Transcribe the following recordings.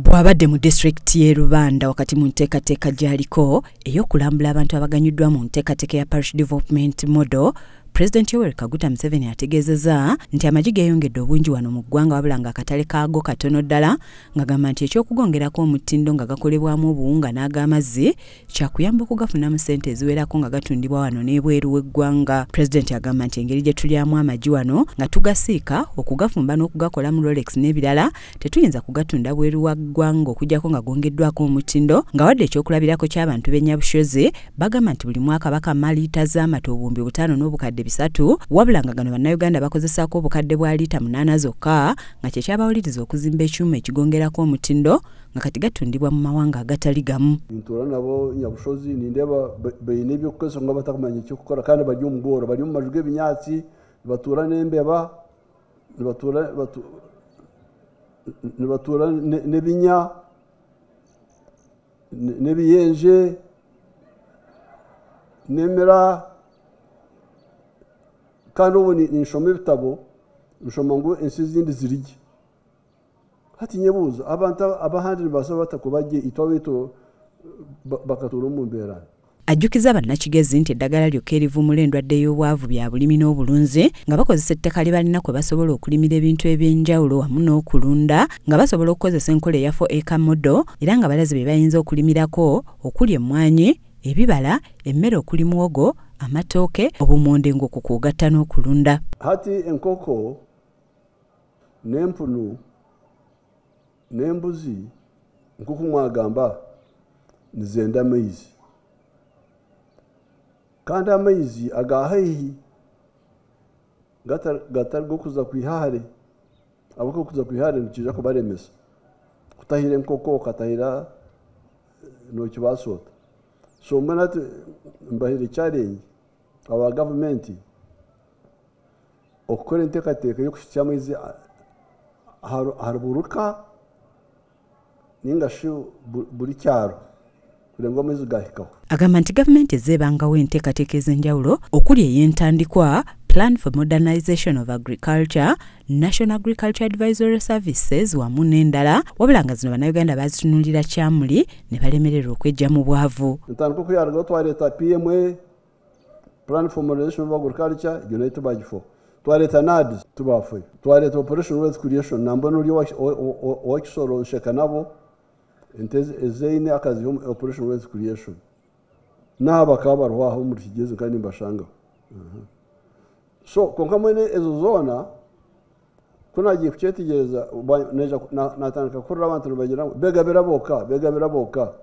Bwabadde mu district y'e Rubanda wakati mu nteekateeka gy'aliko ey'okulambula abantu abaganyuddwa mu nteekateeka ya Parish Development Model, President Yoweri Kaguta Museveni ategeezezza nti amagye geeyongedde obungi wano mu ggwanga wabula ng'akatale kaago katono ddala, ng'agamba nti ekyokugongerako omutindo nga gakolebwamu obuwunga n'ag'amazzi kyakuyamba okugafunamu ssente eziwerako nga gatundibwa wano n'ebweru w'eggwanga. President agamba nti engeri gye tulyamu amagye wano nga tugasiika okugafumba n'okugakolamu Rolex n'ebirala tetuyinza kugatunda bweru wa ggwanga okuggyako nga gongeddwako omutindo, nga wadde ekyokulabirako ky'abantu b'Ennabushozi bagamba nti buli mwaka bakama liita z'amata obuwumbi 5 n'obukadde 3 wabula nga gano bannayuganda bakozesaako obukadde bwa liita 8 zokka nga kye kyabawuliriza okuzimba ekyuma ekigongerako omutindo nga kati gatundibwa mu mawanga agatali gamu. Ntura nabo Nyabushozi nindeba bayine ebyokukozesa nga batakumanya ekyokukora kandi bari omu Goro, bari mu maju g'ebinyaatsi batura n'embeba batura n'ebinya n'ebiyenje n'emera kandi ubu nishoma ibitabo nshoma ngo ensi zindi zirigi hati nyebuza abantu abahandi basaba batakubajye itwabito bakatura mu mbera. Ajjukiza abannakigezi nti eddagala lyokka erivumula endwadde y'obwavu bya bulimi n'obulunzi nga bakozesa ettaka lye balina kwe basobola okulimira ebintu eby'enjawulo wamu n'okulunda nga basobola okukozesa enkola eya 4-acre model era nga balaze be bayinza okulimirako okuli emmwanyi, ebibala, emmere okuli muwogo, amatooke, obumonde ng'okukugatta n'okulunda. Hati enkoko n'empunu n'embuzi nk'uko mwagamba nizenda amaizi kandi amaizi agahaihi gatari gokuza kwihare abako kuza kwihare nikija kubaremesa kutahira enkoko katahira no kibasota so mbona mbahire challenge aba government okukora enteekateeka y'okushyikira amaizi hariburuka ningashi buri kyaro kurenga amaizi gahikaho. Agamba nti gavumenti ezeebangawo enteekateeka ez'enjawulo okuli ey'entandikwa Plan for Modernization of Agriculture, National Agriculture Advisory Services wamu n'endala wabula nga zino bannayuganda bazitunulira kyamuli ne balemererwa okwejja mu bwavu. Entandikwa kuyaragaho twaleeta PMA Plan for Modernization of Agriculture United Bajifo twaleta NADS tubafuye twaleta Operation Wealth Creation nambona uri wakisoro nsheka nabo ezeine akazi Operation Wealth Creation naba kabarwaho muri kigeze kandi mbashanga so konka mwene ezo zona kunagiye kucyetegereza natandika kurira abantu bagira bega biraboka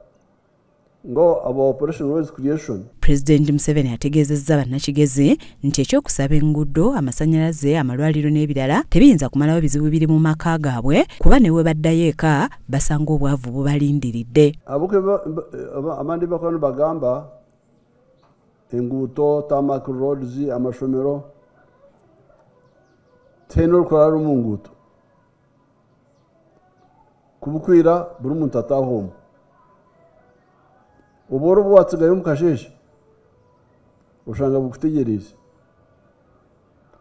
ngo aba Operation Wealth Creation. President Museveni ategeezezza bannakigezi nti ekyokusaba enguudo, amasannyalaze, amalwaliro n'ebirala tebiyinza kumalawo bizibu biri mu maka gaabwe kuba ne we baddayo eka basanga obwavu bubalindiridde. Abuke amandi bakono bagamba enguuto, tarmac roads, amashomero tenor kurara mu nguuto kubukwira buri muntu atahomo uboro bwatsigaye mu kasheshi ushanga bukutegereza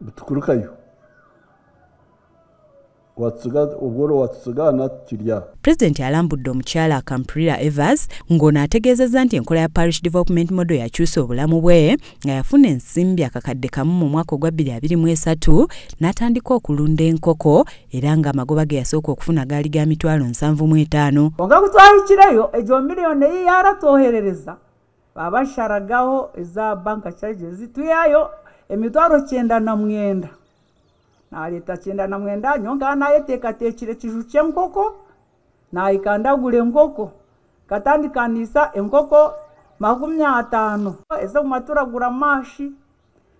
butukurukayo uboro watsigana kirya. President alambudde omukyala Akampirira Evans ng'ono ategeezezza nti enkola ya Parish Development Model yakyusa obulamu bwe nga yafuna ensimbi akakadde kamu mu mwaka ogwa 2023 n'atandika okulunda enkoko era ng'amagoba ge yasooka okufuna gaali ga mitwalo 75. Onga kutwahikirayo egyo miliyoni eyi yaratoherereza babasharagaho eza banka charges tuyayo emitwalo 99 naleta 99 nyonga nayeteekateekire kiju ky'enkoko nayikandagula enkoko katandikanisa enkoko 50 ezokumaturagura mashi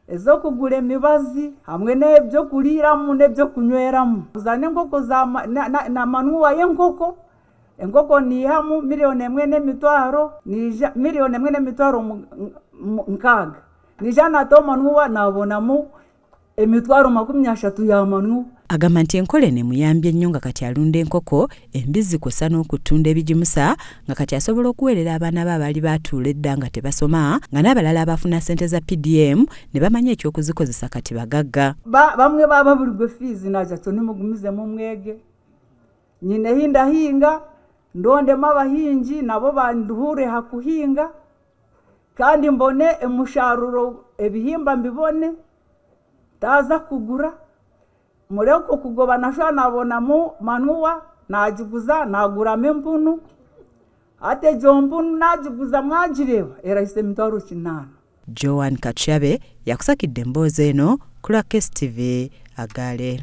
ezokugula emibazi hamwe n'ebyo kuliramu n'ebyo kunyweramu kuzana enkoko na manuwa y'enkoko enkoko nihamu miliyoni 1.5 nija miliyoni 1.6 nija nato manuwa nabonamu emitwaro 30 ya manu. Agamba nti enkola eno emuyambye nnyo nga kati alunda enkoko, embizzi kw'ossa n'okutunda ebigimusa nga kati asobola okuweerera abaana be abaali baatuula edda nga tebasoma nga n'abalala abafuna ssente za PDM ne bamanya ekyokuzikozesa kati bagagga. Bamwe baba buli gwe fees naja kyoni mugumize mu mwege nyine hinda hinga ndondemu abahingi nabo banduhure hakuhinga kandi mbone emusharuro ebihimba mbibone taza kugura mureko kugoba nashwa nabonamu manuwa najiguza naguramo empunu ate jompunu najiguza mwagireba erahise mitwaro 8. Joan Kachabe yakusakidde emboozi eno ku Lakes TV Agale.